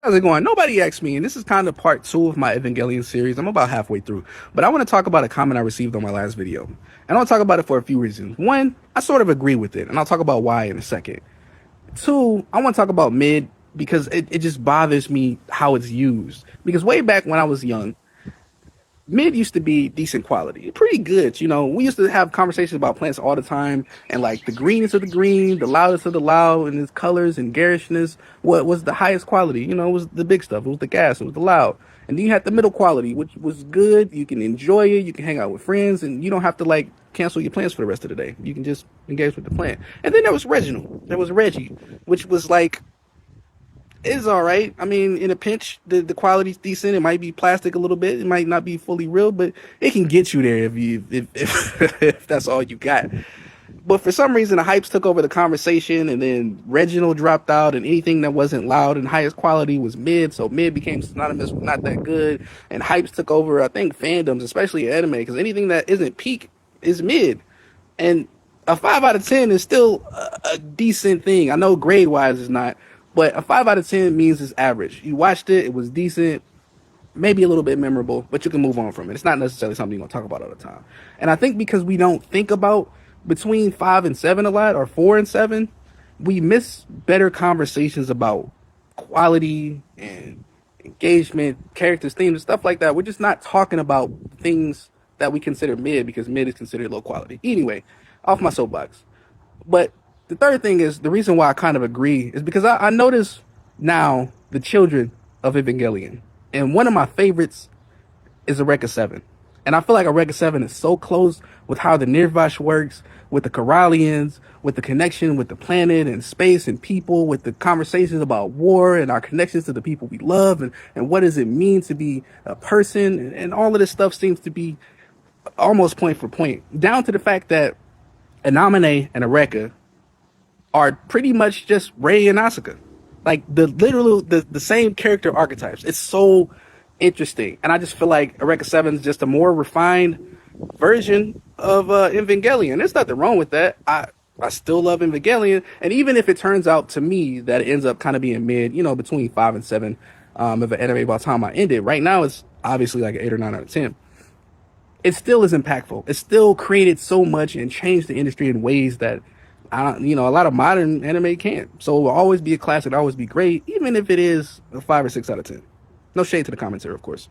How's it going? Nobody asked me, and this is kind of part two of my Evangelion series. I'm about halfway through, but I want to talk about a comment I received on my last video. And I want to talk about it for a few reasons. One, I sort of agree with it, and I'll talk about why in a second. Two, I want to talk about mid because it just bothers me how it's used. Because way back when I was young, mid used to be decent quality, pretty good. We used to have conversations about plants all the time, and like the greenest of the green, the loudest of the loud, and its colors and garishness. What was the highest quality? It was the big stuff. It was the gas. It was the loud. And then you had the middle quality, which was good. You can enjoy it. You can hang out with friends, and you don't have to like cancel your plans for the rest of the day. You can just engage with the plant. And then there was Reginald. There was Reggie, which was like it's all right. I mean, in a pinch, the quality's decent. It might be plastic a little bit. It might not be fully real, but it can get you there if if that's all you got. But for some reason, the hypes took over the conversation, and then Reginald dropped out, and anything that wasn't loud and highest quality was mid. So mid became synonymous with not that good, and hypes took over. I think fandoms, especially anime, because anything that isn't peak is mid, and a 5 out of 10 is still a decent thing. I know grade wise is not, but a 5 out of 10 means it's average. You watched it, it was decent, maybe a little bit memorable, but you can move on from it. It's not necessarily something you're gonna talk about all the time. And I think because we don't think about between 5 and 7 a lot, or 4 and 7, we miss better conversations about quality and engagement, characters, themes, and stuff like that. We're just not talking about things that we consider mid because mid is considered low quality. Anyway, off my soapbox. But the third thing is the reason why I kind of agree is because I notice now the children of Evangelion. And one of my favorites is Eureka 7. And I feel like Eureka 7 is so close with how the Nirvash works, with the Corallians, with the connection with the planet and space and people, with the conversations about war and our connections to the people we love, and what does it mean to be a person. And all of this stuff seems to be almost point for point, down to the fact that Inamine and Eureka are pretty much just Rei and Asuka. Like the same character archetypes. It's so interesting. And I just feel like Eureka 7 is just a more refined version of Evangelion. There's nothing wrong with that. I still love Evangelion. And even if it turns out to me that it ends up kind of being mid, between 5 and 7 of an anime by the time I end it, right now it's obviously like an 8 or 9 out of 10. It still is impactful. It still created so much and changed the industry in ways that a lot of modern anime can't. So it will always be a classic, it'll always be great, even if it is a 5 or 6 out of 10. No shade to the commentary, of course.